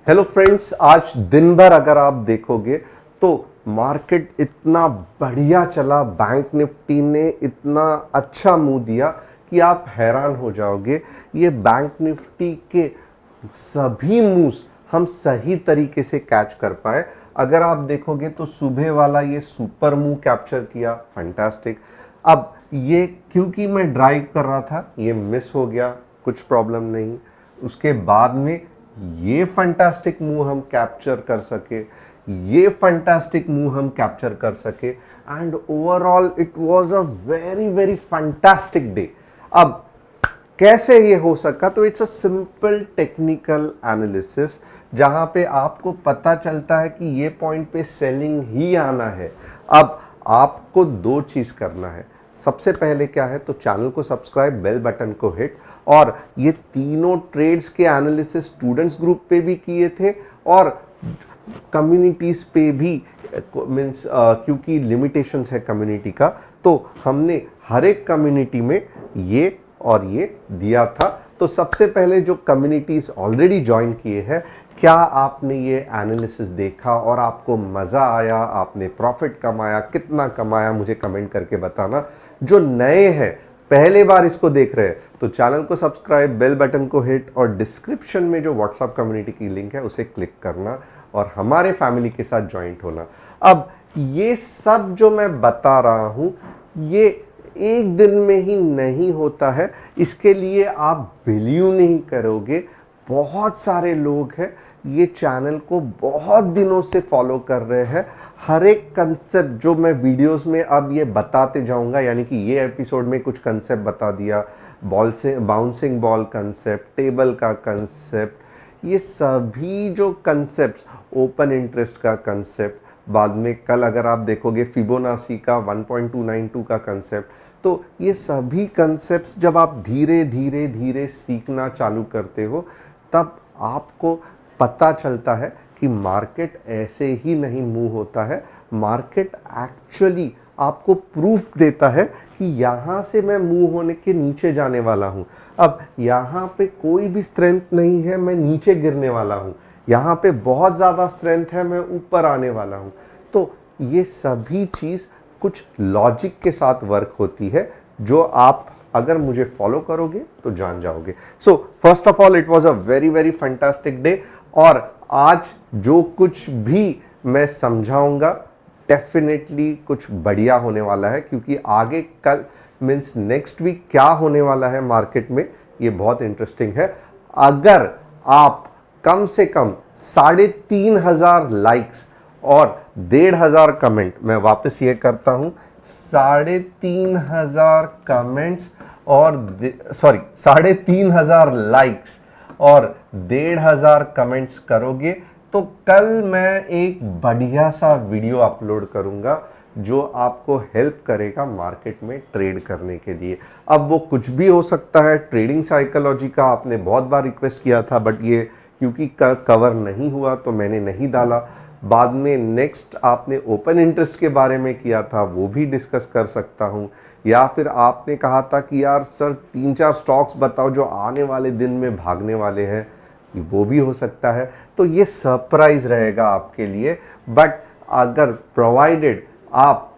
Hello friends, आज दिन भर अगर आप देखोगे तो मार्केट इतना बढ़िया चला, बैंक निफ्टी ने इतना अच्छा मुंह दिया कि आप हैरान हो जाओगे। ये बैंक निफ्टी के सभी मूव्स हम सही तरीके से कैच कर पाए। अगर आप देखोगे तो सुबह वाला ये सुपर मूव कैप्चर किया, फैंटास्टिक। अब ये क्योंकि मैं ड्राइव कर रहा था ये मिस हो गया, कुछ प्रॉब्लम नहीं। उसके बाद में ये फैंटास्टिक मूव हम कैप्चर कर सके, ये फैंटास्टिक मूव हम कैप्चर कर सके, and overall it was a very very fantastic day. अब कैसे ये हो सका? तो it's a simple technical analysis, जहां पे आपको पता चलता है कि ये पॉइंट पे सेलिंग ही आना है। अब आपको दो चीज करना है। सबसे पहले क्या है, तो चैनल को सब्सक्राइब, बेल बटन को हिट। और ये तीनों ट्रेड्स के एनालिसिस स्टूडेंट्स ग्रुप पे भी किए थे और कम्युनिटीज पे भी, मीन्स क्योंकि लिमिटेशंस है कम्युनिटी का, तो हमने हर एक कम्युनिटी में ये और ये दिया था। तो सबसे पहले जो कम्युनिटीज ऑलरेडी ज्वाइन किए हैं, क्या आपने ये एनालिसिस देखा और आपको मज़ा आया, आपने प्रॉफिट कमाया, कितना कमाया, मुझे कमेंट करके बताना। जो नए हैं, पहले बार इसको देख रहे हैं, तो चैनल को सब्सक्राइब, बेल बटन को हिट और डिस्क्रिप्शन में जो व्हाट्सएप कम्युनिटी की लिंक है उसे क्लिक करना और हमारे फैमिली के साथ ज्वाइंट होना। अब ये सब जो मैं बता रहा हूं, ये एक दिन में ही नहीं होता है। इसके लिए आप बिलीव नहीं करोगे, बहुत सारे लोग हैं ये चैनल को बहुत दिनों से फॉलो कर रहे हैं। हर एक कंसेप्ट जो मैं वीडियोस में अब ये बताते जाऊंगा, यानी कि ये एपिसोड में कुछ कंसेप्ट बता दिया, बॉल से बाउंसिंग बॉल कंसेप्ट, टेबल का कंसेप्ट, ये सभी जो कंसेप्ट, ओपन इंटरेस्ट का कंसेप्ट, बाद में कल अगर आप देखोगे फिबोनाची का 1.292 का कंसेप्ट, तो ये सभी कंसेप्ट्स जब आप धीरे धीरे धीरे सीखना चालू करते हो, तब आपको पता चलता है कि मार्केट ऐसे ही नहीं मूव होता है। मार्केट एक्चुअली आपको प्रूफ देता है कि यहाँ से मैं मूव होने के नीचे जाने वाला हूँ। अब यहाँ पे कोई भी स्ट्रेंथ नहीं है, मैं नीचे गिरने वाला हूँ। यहाँ पे बहुत ज़्यादा स्ट्रेंथ है, मैं ऊपर आने वाला हूँ। तो ये सभी चीज़ कुछ लॉजिक के साथ वर्क होती है, जो आप अगर मुझे फॉलो करोगे तो जान जाओगे। So first of all, it was a very very fantastic day. और आज जो कुछ भी मैं समझाऊंगा, डेफिनेटली कुछ बढ़िया होने वाला है, क्योंकि आगे कल मीन्स नेक्स्ट वीक क्या होने वाला है मार्केट में, ये बहुत इंटरेस्टिंग है। अगर आप कम से कम 3,500 लाइक्स और 1,500 कमेंट, मैं वापस ये करता हूं, 3,500 कमेंट्स और 3,500 लाइक्स और 1,500 कमेंट्स करोगे, तो कल मैं एक बढ़िया सा वीडियो अपलोड करूंगा जो आपको हेल्प करेगा मार्केट में ट्रेड करने के लिए। अब वो कुछ भी हो सकता है। ट्रेडिंग साइकोलॉजी का आपने बहुत बार रिक्वेस्ट किया था, बट ये क्योंकि कवर नहीं हुआ तो मैंने नहीं डाला। बाद में नेक्स्ट आपने ओपन इंटरेस्ट के बारे में किया था, वो भी डिस्कस कर सकता हूँ। या फिर आपने कहा था कि यार सर 3-4 स्टॉक्स बताओ जो आने वाले दिन में भागने वाले हैं, वो भी हो सकता है। तो ये सरप्राइज रहेगा आपके लिए। बट अगर प्रोवाइडेड आप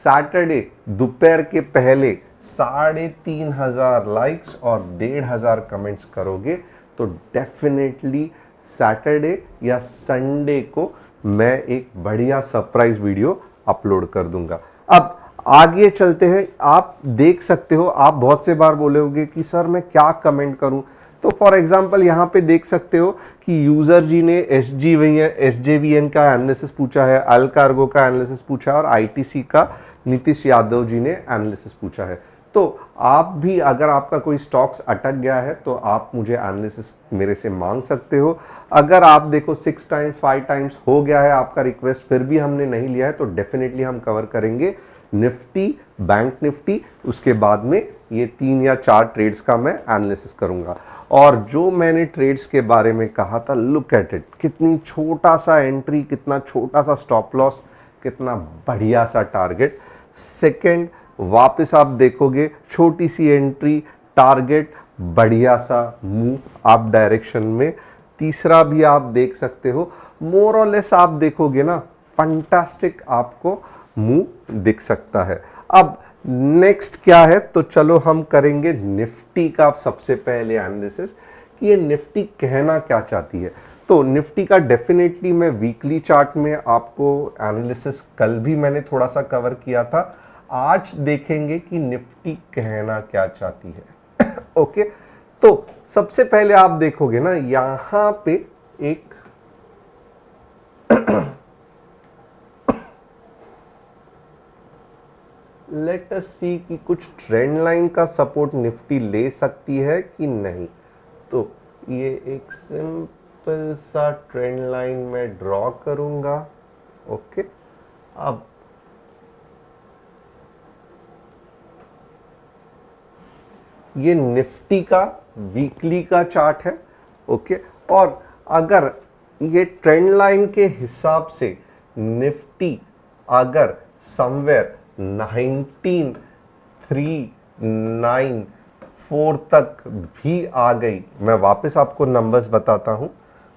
सैटरडे दोपहर के पहले 3,500 लाइक्स और 1,500 कमेंट्स करोगे, तो डेफिनेटली सैटरडे या संडे को मैं एक बढ़िया सरप्राइज वीडियो अपलोड कर दूंगा। अब आगे चलते हैं। आप देख सकते हो, आप बहुत से बार बोले होंगे कि सर मैं क्या कमेंट करूं। तो फॉर एग्जांपल यहाँ पे देख सकते हो कि यूजर जी ने SJVN का एनालिसिस पूछा है, अल कार्गो का एनालिसिस पूछा है और ITC का नीतीश यादव जी ने एनालिसिस पूछा है। तो आप भी, अगर आपका कोई स्टॉक्स अटक गया है तो आप मुझे एनालिसिस मेरे से मांग सकते हो। अगर आप देखो 6 टाइम्स 5 टाइम्स हो गया है आपका रिक्वेस्ट, फिर भी हमने नहीं लिया है, तो डेफिनेटली हम कवर करेंगे निफ्टी, बैंक निफ्टी। उसके बाद में ये 3 या 4 ट्रेड्स का मैं एनालिसिस करूंगा। और जो मैंने ट्रेड्स के बारे में कहा था, लुक एट इट, कितनी छोटा सा एंट्री, कितना छोटा सा स्टॉप लॉस, कितना बढ़िया सा टारगेट। सेकंड, वापस आप देखोगे छोटी सी एंट्री, टारगेट, बढ़िया सा मूव अप डायरेक्शन में। तीसरा भी आप देख सकते हो। मोर और लेस आप देखोगे ना, फंटास्टिक आपको मूव दिख सकता है। अब नेक्स्ट क्या है, तो चलो हम करेंगे निफ्टी का सबसे पहले एनालिसिस कि ये निफ्टी कहना क्या चाहती है। तो निफ्टी का डेफिनेटली मैं वीकली चार्ट में आपको एनालिसिस कल भी मैंने थोड़ा सा कवर किया था, आज देखेंगे कि निफ्टी कहना क्या चाहती है। ओके, तो सबसे पहले आप देखोगे ना यहां पे एक लेट अस सी कि कुछ ट्रेंड लाइन का सपोर्ट निफ्टी ले सकती है कि नहीं। तो ये एक सिंपल सा ट्रेंड लाइन में ड्रॉ करूंगा। ओके, अब ये निफ्टी का वीकली का चार्ट है। ओके, और अगर ये ट्रेंड लाइन के हिसाब से निफ्टी अगर समवेयर 19394 तक भी आ गई, मैं वापस आपको नंबर्स बताता हूं।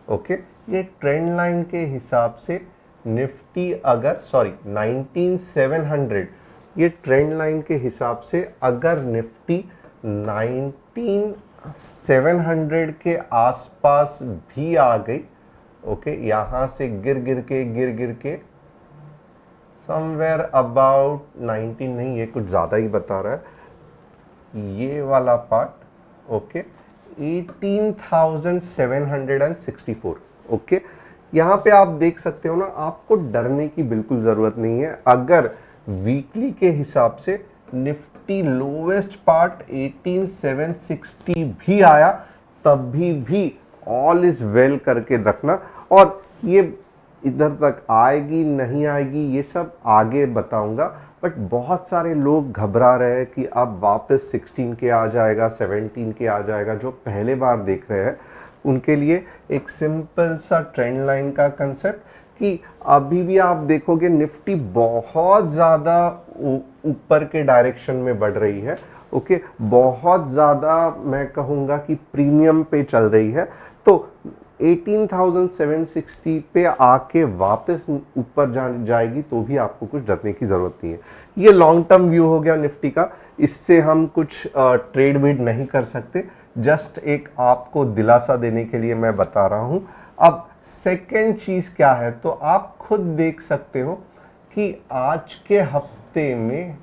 ओके, ये ट्रेंड लाइन के हिसाब से निफ्टी अगर 19700, ये ट्रेंड लाइन के हिसाब से अगर निफ्टी 19700 के आसपास भी आ गई, ओके, यहां से गिर गिर के समवेयर अबाउट 19 नहीं, ये कुछ ज्यादा ही बता रहा है, ये वाला पार्ट, ओके, 18,764। ओके, यहां पे आप देख सकते हो ना, आपको डरने की बिल्कुल जरूरत नहीं है। अगर वीकली के हिसाब से निफ्टी लोवेस्ट पार्ट 18,760 भी आया, तब भी ऑल इज वेल करके रखना। और ये इधर तक आएगी नहीं आएगी ये सब आगे बताऊंगा, बट बहुत सारे लोग घबरा रहे हैं कि अब वापस 16 के आ जाएगा, 17 के आ जाएगा। जो पहले बार देख रहे हैं उनके लिए एक सिंपल सा ट्रेंड लाइन का कंसेप्ट कि अभी भी आप देखोगे निफ्टी बहुत ज़्यादा ऊपर के डायरेक्शन में बढ़ रही है। ओके, बहुत ज़्यादा मैं कहूँगा कि प्रीमियम पे चल रही है। तो 18,760 पे आके वापस ऊपर जाएगी तो भी आपको कुछ डरने की ज़रूरत नहीं है। ये लॉन्ग टर्म व्यू हो गया निफ्टी का, इससे हम कुछ ट्रेड वेड नहीं कर सकते, जस्ट एक आपको दिलासा देने के लिए मैं बता रहा हूं। अब सेकेंड चीज़ क्या है, तो आप खुद देख सकते हो कि आज के हफ्ते में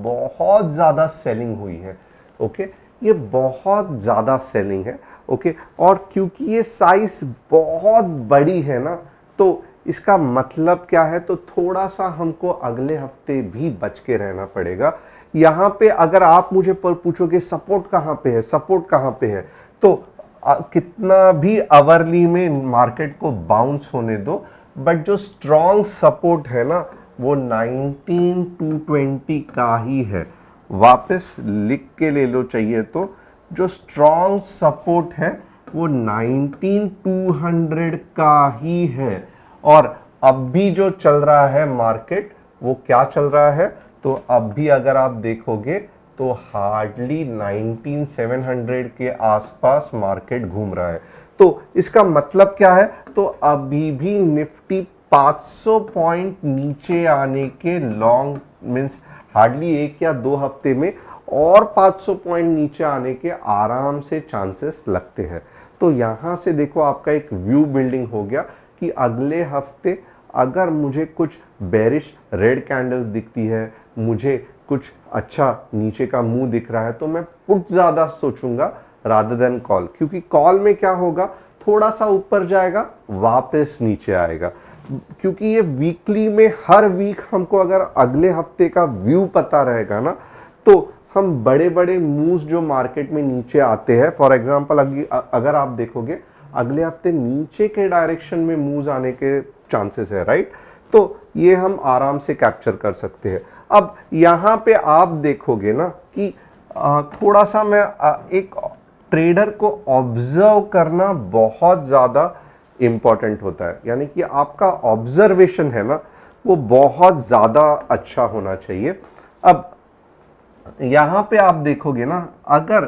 बहुत ज़्यादा सेलिंग हुई है। ओके, ये बहुत ज़्यादा सेलिंग है। ओके, और क्योंकि ये साइज बहुत बड़ी है ना, तो इसका मतलब क्या है, तो थोड़ा सा हमको अगले हफ्ते भी बच के रहना पड़ेगा। यहाँ पे अगर आप मुझे पर पूछोगे सपोर्ट कहाँ पे है, सपोर्ट कहाँ पे है, तो कितना भी आवरली में मार्केट को बाउंस होने दो, बट जो स्ट्रॉन्ग सपोर्ट है ना वो 19,220 का ही है। वापस लिख के ले लो चाहिए तो, जो स्ट्रॉन्ग सपोर्ट है वो 19,200 का ही है। और अब भी जो चल रहा है मार्केट, वो क्या चल रहा है, तो अब भी अगर आप देखोगे तो हार्डली 19,700 के आसपास मार्केट घूम रहा है। तो इसका मतलब क्या है, तो अभी भी निफ्टी 500 पॉइंट नीचे आने के लॉन्ग मीन्स हार्डली 1 या 2 हफ्ते में और 500 पॉइंट नीचे आने के आराम से चांसेस लगते हैं। तो यहां से देखो आपका एक व्यू बिल्डिंग हो गया कि अगले हफ्ते अगर मुझे कुछ बेरिश रेड कैंडल्स दिखती है, मुझे कुछ अच्छा नीचे का मुंह दिख रहा है, तो मैं पुट ज्यादा सोचूंगा रादर देन कॉल। क्योंकि कॉल में क्या होगा, थोड़ा सा ऊपर जाएगा वापस नीचे आएगा। क्योंकि ये वीकली में हर वीक हमको अगर अगले हफ्ते का व्यू पता रहेगा ना, तो हम बड़े बड़े मूव्स जो मार्केट में नीचे आते हैं, फॉर एग्जांपल अगर आप देखोगे अगले हफ्ते नीचे के डायरेक्शन में मूव्स आने के चांसेस है, राइट। तो ये हम आराम से कैप्चर कर सकते हैं। अब यहाँ पे आप देखोगे ना कि थोड़ा सा मैं एक ट्रेडर को ऑब्जर्व करना बहुत ज़्यादा इंपॉर्टेंट होता है, यानी कि आपका ऑब्जर्वेशन है ना वो बहुत ज़्यादा अच्छा होना चाहिए। अब यहाँ पे आप देखोगे ना, अगर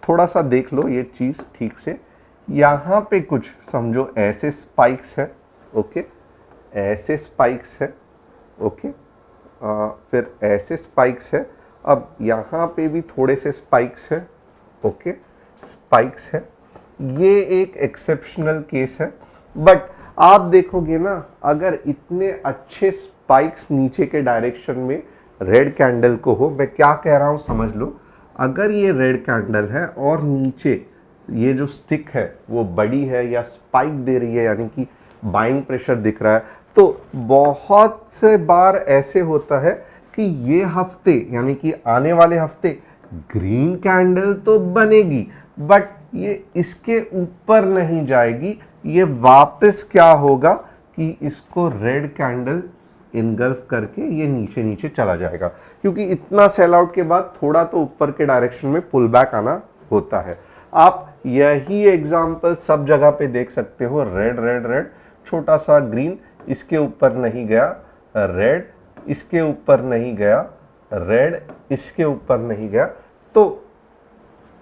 थोड़ा सा देख लो ये चीज़ ठीक से, यहाँ पे कुछ समझो ऐसे स्पाइक्स है, ओके, ऐसे स्पाइक्स है, ओके, फिर ऐसे स्पाइक्स है, अब यहाँ पे भी थोड़े से स्पाइक्स है, ओके, स्पाइक्स है। ये एक एक्सेप्शनल केस है, बट आप देखोगे ना, अगर इतने अच्छे स्पाइक्स नीचे के डायरेक्शन में रेड कैंडल को हो, मैं क्या कह रहा हूं समझ लो, अगर ये रेड कैंडल है और नीचे ये जो स्टिक है वो बड़ी है या स्पाइक दे रही है, यानी कि बाइंग प्रेशर दिख रहा है, तो बहुत से बार ऐसे होता है कि ये हफ्ते यानी कि आने वाले हफ्ते ग्रीन कैंडल तो बनेगी, बट ये इसके ऊपर नहीं जाएगी, ये वापस क्या होगा कि इसको रेड कैंडल इनगल्फ करके ये नीचे नीचे चला जाएगा, क्योंकि इतना सेल आउट के बाद थोड़ा तो ऊपर के डायरेक्शन में पुल बैक आना होता है। आप यही एग्जांपल सब जगह पे देख सकते हो, रेड रेड रेड, छोटा सा ग्रीन, इसके ऊपर नहीं गया, रेड इसके ऊपर नहीं गया, रेड इसके ऊपर नहीं गया। तो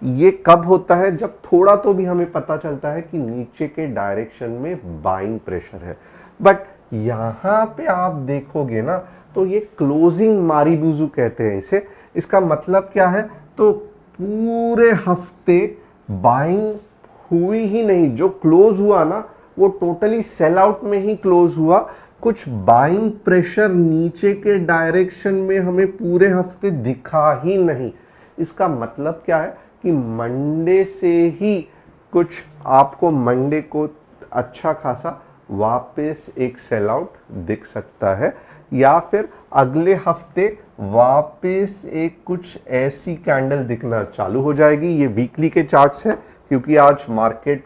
ये कब होता है? जब थोड़ा तो भी हमें पता चलता है कि नीचे के डायरेक्शन में बाइंग प्रेशर है। बट यहां पे आप देखोगे ना, तो ये क्लोजिंग मारीबुजू कहते हैं इसे। इसका मतलब क्या है? तो पूरे हफ्ते बाइंग हुई ही नहीं, जो क्लोज हुआ ना वो टोटली सेल आउट में ही क्लोज हुआ, कुछ बाइंग प्रेशर नीचे के डायरेक्शन में हमें पूरे हफ्ते दिखा ही नहीं। इसका मतलब क्या है कि मंडे से ही कुछ आपको मंडे को अच्छा खासा वापस एक सेल आउट दिख सकता है, या फिर अगले हफ्ते वापस एक कुछ ऐसी कैंडल दिखना चालू हो जाएगी। ये वीकली के चार्ट्स हैं, क्योंकि आज मार्केट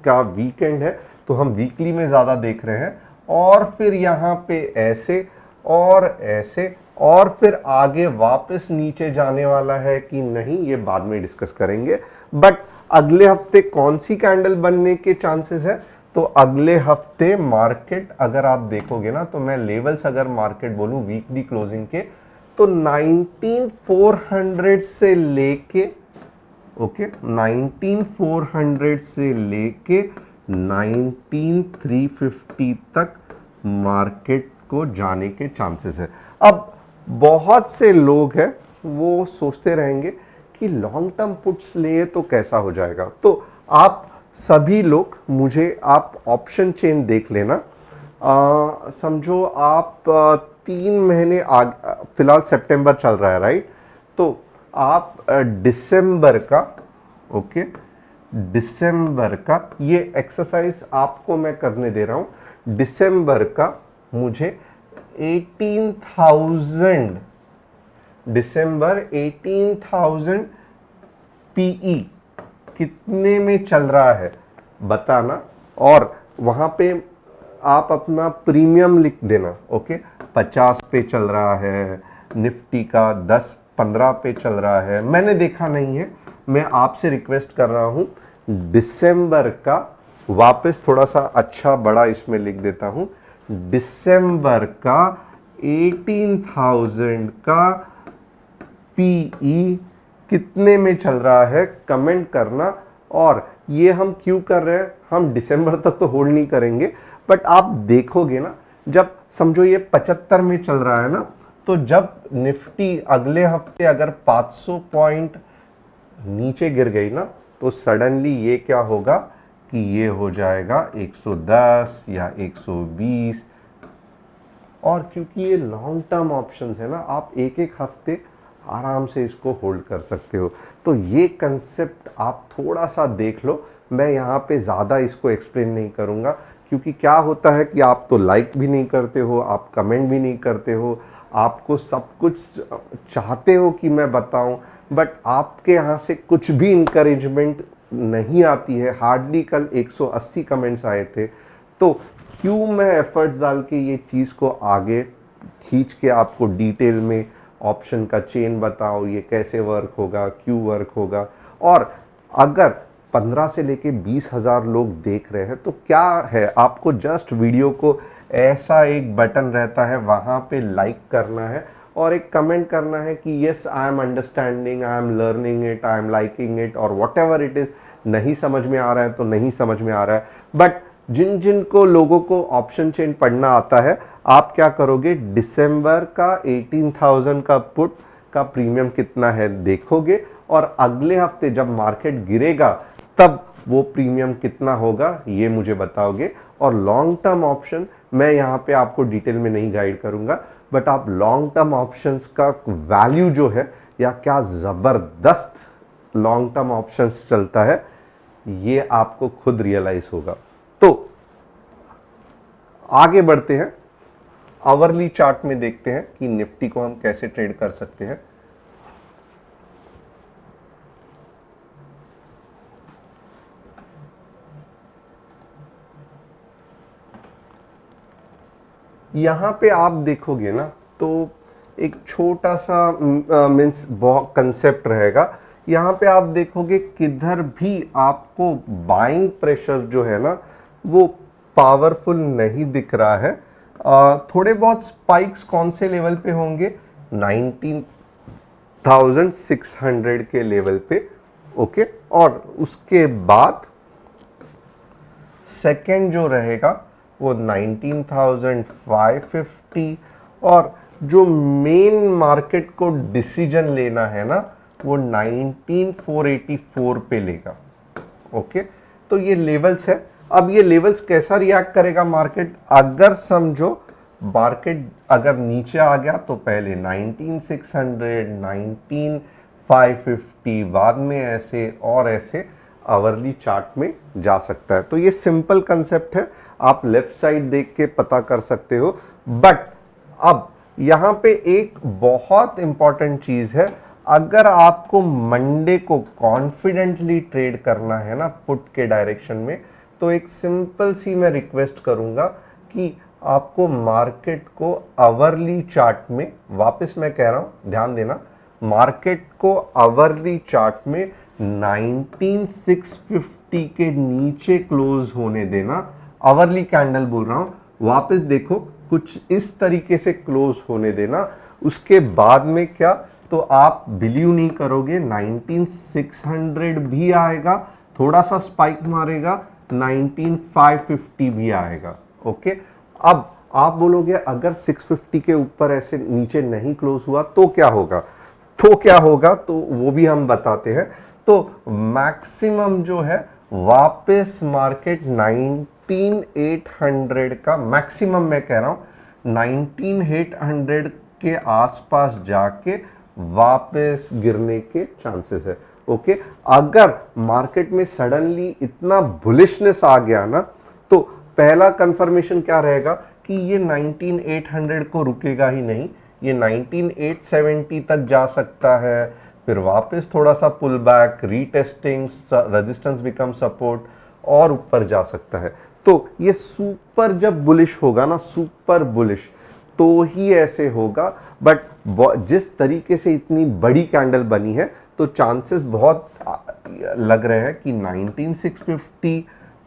का वीकेंड है तो हम वीकली में ज़्यादा देख रहे हैं। और फिर यहाँ पे ऐसे और ऐसे, और फिर आगे वापस नीचे जाने वाला है कि नहीं, ये बाद में डिस्कस करेंगे। बट अगले हफ्ते कौन सी कैंडल बनने के चांसेस है? तो अगले हफ्ते मार्केट अगर आप देखोगे ना, तो मैं लेवल्स अगर मार्केट बोलूं वीकली क्लोजिंग के, तो 19400 से लेके, ओके, 19400 से लेके 19350 तक मार्केट को जाने के चांसेस है। अब बहुत से लोग हैं वो सोचते रहेंगे कि लॉन्ग टर्म पुट्स लिए तो कैसा हो जाएगा। तो आप सभी लोग मुझे आप ऑप्शन चेन देख लेना। समझो आप 3 महीने फिलहाल सितंबर चल रहा है, राइट? तो आप दिसंबर का, ओके, दिसंबर का ये एक्सरसाइज आपको मैं करने दे रहा हूं। दिसंबर का मुझे 18,000, दिसंबर 18,000 पीई कितने में चल रहा है बताना, और वहां पे आप अपना प्रीमियम लिख देना, ओके। 50 पे चल रहा है, निफ्टी का 10-15 पे चल रहा है, मैंने देखा नहीं है, मैं आपसे रिक्वेस्ट कर रहा हूं। दिसंबर का वापस थोड़ा सा अच्छा बड़ा इसमें लिख देता हूं, दिसंबर का 18,000 का पीई कितने में चल रहा है कमेंट करना। और ये हम क्यों कर रहे हैं? हम दिसंबर तक तो होल्ड नहीं करेंगे, बट आप देखोगे ना, जब समझो ये 75 में चल रहा है ना, तो जब निफ्टी अगले हफ्ते अगर 500 पॉइंट नीचे गिर गई ना, तो सडनली ये क्या होगा कि ये हो जाएगा 110 या 120। और क्योंकि ये लॉन्ग टर्म ऑप्शंस है ना, आप एक एक हफ्ते आराम से इसको होल्ड कर सकते हो। तो ये कंसेप्ट आप थोड़ा सा देख लो, मैं यहाँ पे ज़्यादा इसको एक्सप्लेन नहीं करूँगा, क्योंकि क्या होता है कि आप तो लाइक भी नहीं करते हो, आप कमेंट भी नहीं करते हो, आपको सब कुछ चाहते हो कि मैं बताऊं, बट आपके यहाँ से कुछ भी इंकरेजमेंट नहीं आती है। हार्डली कल 180 कमेंट्स आए थे, तो क्यों मैं एफर्ट्स डाल के ये चीज़ को आगे खींच के आपको डिटेल में ऑप्शन का चेन बताओ, ये कैसे वर्क होगा, क्यों वर्क होगा। और अगर 15 से लेके 20,000 लोग देख रहे हैं, तो क्या है, आपको जस्ट वीडियो को ऐसा एक बटन रहता है, वहाँ पे लाइक करना है और एक कमेंट करना है कि yes I am understanding, I am learning it, I am liking it, और वॉट एवर इट इज़। नहीं समझ में आ रहा है तो नहीं समझ में आ रहा है, बट जिन जिन को लोगों को ऑप्शन चेन पढ़ना आता है, आप क्या करोगे, दिसंबर का 18,000 का पुट का प्रीमियम कितना है देखोगे, और अगले हफ्ते जब मार्केट गिरेगा तब वो प्रीमियम कितना होगा ये मुझे बताओगे। और लॉन्ग टर्म ऑप्शन मैं यहाँ पे आपको डिटेल में नहीं गाइड करूंगा, बट आप लॉन्ग टर्म ऑप्शंस का वैल्यू जो है, या क्या जबरदस्त लॉन्ग टर्म ऑप्शंस चलता है, ये आपको खुद रियलाइज होगा। तो आगे बढ़ते हैं, आवरली चार्ट में देखते हैं कि निफ्टी को हम कैसे ट्रेड कर सकते हैं। यहां पे आप देखोगे ना तो एक छोटा सा मीन्स कंसेप्ट रहेगा। यहां पे आप देखोगे किधर भी आपको बाइंग प्रेशर जो है ना वो पावरफुल नहीं दिख रहा है। थोड़े बहुत स्पाइक्स कौन से लेवल पे होंगे, 19,600 के लेवल पे, ओके। और उसके बाद सेकेंड जो रहेगा वो 19,550, और जो मेन मार्केट को डिसीजन लेना है ना वो 19,484 पे लेगा, ओके। तो ये लेवल्स है। अब ये लेवल्स कैसा रिएक्ट करेगा मार्केट, अगर समझो मार्केट अगर नीचे आ गया तो पहले 19,600, 19,550, बाद में ऐसे और ऐसे आवरली चार्ट में जा सकता है। तो ये सिंपल कंसेप्ट है, आप लेफ्ट साइड देख के पता कर सकते हो। बट अब यहां पे एक बहुत इंपॉर्टेंट चीज है, अगर आपको मंडे को कॉन्फिडेंटली ट्रेड करना है ना पुट के डायरेक्शन में, तो एक सिंपल सी मैं रिक्वेस्ट करूंगा कि आपको मार्केट को आवरली चार्ट में, वापस मैं कह रहा हूं ध्यान देना, मार्केट को आवरली चार्ट में 19,650 के नीचे क्लोज होने देना। आवरली कैंडल बोल रहा हूं, वापस देखो कुछ इस तरीके से क्लोज होने देना। उसके बाद में क्या, तो आप बिलीव नहीं करोगे 19,600 भी आएगा, थोड़ा सा स्पाइक मारेगा, 19,550 भी आएगा, ओके। अब आप बोलोगे अगर 650 के ऊपर ऐसे नीचे नहीं क्लोज हुआ तो क्या होगा, तो क्या होगा, तो वो भी हम बताते हैं। तो मैक्सिमम जो है वापस मार्केट 19,800 का मैक्सिमम, मैं कह रहा हूं 19,800 के आसपास जाके वापस गिरने के चांसेस है, ओके। अगर मार्केट में सडनली इतना बुलिशनेस आ गया ना, तो पहला कंफर्मेशन क्या रहेगा कि ये 19,800 को रुकेगा ही नहीं, ये 19,870 तक जा सकता है, फिर वापस थोड़ा सा pull back, retesting, resistance become support, और ऊपर जा सकता है। तो ये सुपर जब बुलिश होगा ना, सुपर बुलिश, तो ही ऐसे होगा। बट जिस तरीके से इतनी बड़ी कैंडल बनी है, तो चांसेस बहुत लग रहे हैं कि 19,650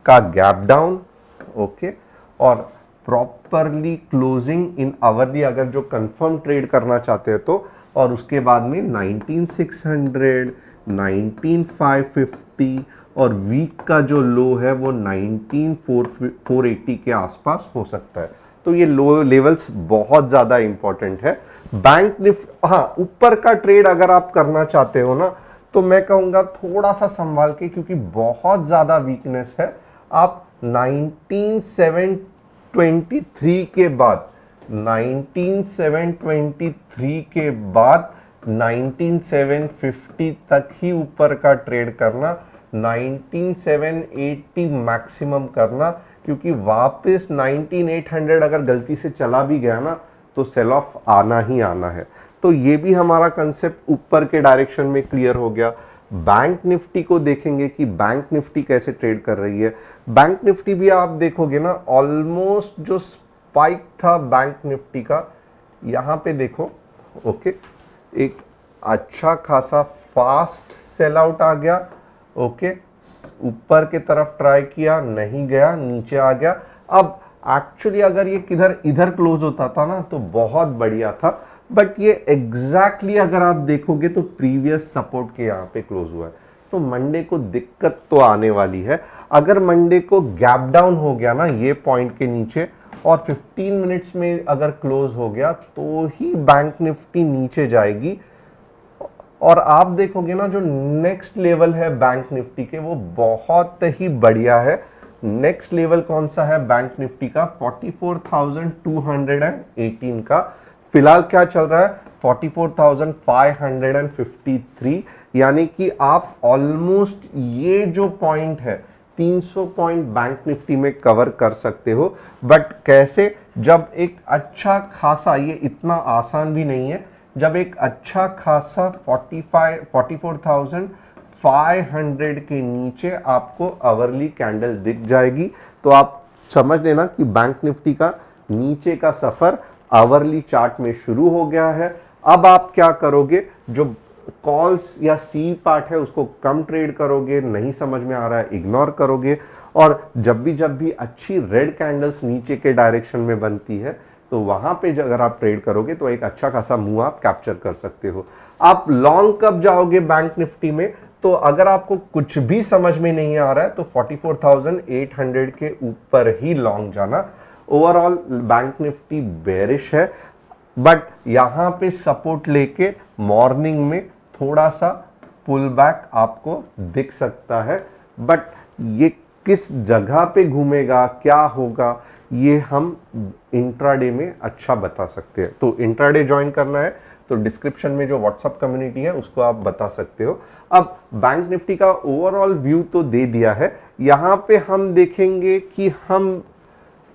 का गैप डाउन, ओके, और प्रॉपरली क्लोजिंग इन आवरली अगर जो कंफर्म ट्रेड करना चाहते हैं तो, और उसके बाद में 19,600, 19,550, और वीक का जो लो है वो 19,480 के आसपास हो सकता है। तो ये लो लेवल्स बहुत ज़्यादा इंपॉर्टेंट है। बैंक निफ्टी, हाँ, ऊपर का ट्रेड अगर आप करना चाहते हो ना, तो मैं कहूँगा थोड़ा सा संभाल के, क्योंकि बहुत ज़्यादा वीकनेस है। आप 19,723 के बाद, 19,723 के बाद 19,750 तक ही ऊपर का ट्रेड करना, 19,780 मैक्सिमम करना, क्योंकि वापस 19,800 अगर गलती से चला भी गया ना तो सेल ऑफ आना ही आना है। तो ये भी हमारा कंसेप्ट ऊपर के डायरेक्शन में क्लियर हो गया। बैंक निफ्टी को देखेंगे कि बैंक निफ्टी कैसे ट्रेड कर रही है। बैंक निफ्टी भी आप देखोगे ना, ऑलमोस्ट जो स्पाइक था बैंक निफ्टी का, यहां पे देखो, ओके, एक अच्छा खासा फास्ट सेल आउट आ गया, ओके, ऊपर के तरफ ट्राई किया, नहीं गया, नीचे आ गया। अब एक्चुअली अगर ये किधर इधर क्लोज होता था ना तो बहुत बढ़िया था, बट ये एग्जैक्टली अगर आप देखोगे तो प्रीवियस सपोर्ट के यहां पे क्लोज हुआ है। तो मंडे को दिक्कत तो आने वाली है। अगर मंडे को गैप डाउन हो गया ना ये पॉइंट के नीचे और 15 मिनट्स में अगर क्लोज हो गया तो ही बैंक निफ्टी नीचे जाएगी। और आप देखोगे ना जो नेक्स्ट लेवल है बैंक निफ्टी के वो बहुत ही बढ़िया है। नेक्स्ट लेवल कौन सा है बैंक निफ्टी का? 44,218 का। फिलहाल क्या चल रहा है? 44,553। यानी कि आप ऑलमोस्ट ये जो पॉइंट है 300 पॉइंट बैंक निफ्टी में कवर कर सकते हो। बट कैसे? जब एक अच्छा खासा, ये इतना आसान भी नहीं है, जब एक अच्छा खासा 44,500 के नीचे आपको आवरली कैंडल दिख जाएगी तो आप समझ लेना कि बैंक निफ्टी का नीचे का सफर आवरली चार्ट में शुरू हो गया है। अब आप क्या करोगे? जो कॉल्स या सी पार्ट है उसको कम ट्रेड करोगे, नहीं समझ में आ रहा है इग्नोर करोगे। और जब भी अच्छी रेड कैंडल्स नीचे के डायरेक्शन में बनती है तो वहां पे अगर आप ट्रेड करोगे तो एक अच्छा खासा मूव आप कैप्चर कर सकते हो। आप लॉन्ग कब जाओगे बैंक निफ्टी में? तो अगर आपको कुछ भी समझ में नहीं आ रहा है तो 44,800 के ऊपर ही लॉन्ग जाना। ओवरऑल बैंक निफ्टी बेरिश है, बट यहां पे सपोर्ट लेके मॉर्निंग में थोड़ा सा पुल बैक आपको दिख सकता है। बट ये किस जगह पे घूमेगा, क्या होगा, ये हम इंट्राडे में अच्छा बता सकते हैं। तो इंट्राडे ज्वाइन करना है तो डिस्क्रिप्शन में जो व्हाट्सएप कम्युनिटी है उसको आप बता सकते हो। अब बैंक निफ्टी का ओवरऑल व्यू तो दे दिया है। यहां पे हम देखेंगे कि हम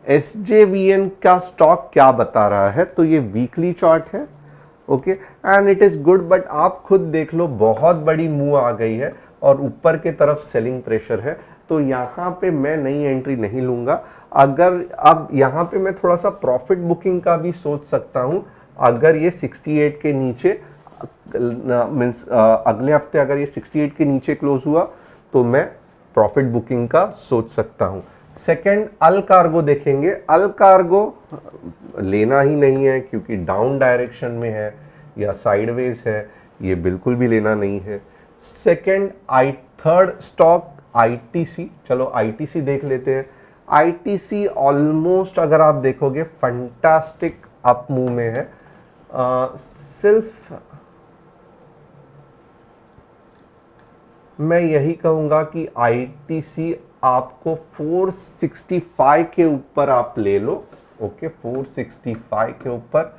SJVN का स्टॉक क्या बता रहा है। तो ये वीकली चार्ट है, okay, and it is good. But आप खुद देख लो बहुत बड़ी मूव आ गई है और ऊपर के तरफ सेलिंग प्रेशर है। तो यहाँ पे मैं नई एंट्री नहीं लूंगा। अगर अब यहाँ पे मैं थोड़ा सा प्रॉफिट बुकिंग का भी सोच सकता हूँ। अगर ये 68 के नीचे मीन्स अगले हफ्ते अगर ये 68 के नीचे क्लोज हुआ तो मैं प्रॉफिट बुकिंग का सोच सकता हूँ। सेकंड, अल कार्गो देखेंगे। अल कार्गो लेना ही नहीं है क्योंकि डाउन डायरेक्शन में है या साइडवेज है, ये बिल्कुल भी लेना नहीं है। Second, third stock ITC। चलो ITC देख लेते हैं। ITC ऑलमोस्ट अगर आप देखोगे फंटास्टिक अप मूव में है। सिर्फ मैं यही कहूंगा कि ITC आपको 465 के ऊपर आप ले लो, ओके, 465 के ऊपर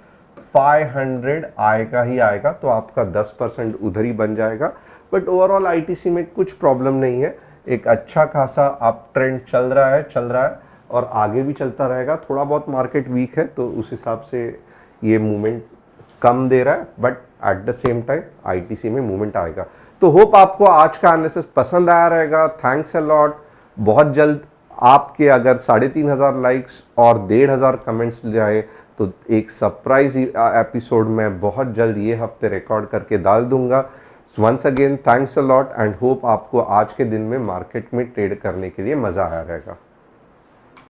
500 आएगा ही आएगा तो आपका 10% उधर ही बन जाएगा। बट ओवरऑल ITC में कुछ प्रॉब्लम नहीं है। एक अच्छा खासा अप ट्रेंड चल रहा है और आगे भी चलता रहेगा। थोड़ा बहुत मार्केट वीक है तो उस हिसाब से ये मूवमेंट कम दे रहा है, but at the same time ITC में मूवमेंट आएगा। तो होप आपको आज का एनालिसिस पसंद आया रहेगा। Thanks a lot. बहुत जल्द आपके अगर 3,500 लाइक्स और 1,500 कमेंट्स जाए तो एक सरप्राइज एपिसोड मैं बहुत जल्द ये हफ्ते रिकॉर्ड करके डाल दूंगा। Once again thanks a lot and hope आपको आज के दिन में मार्केट में ट्रेड करने के लिए मजा आया रहेगा।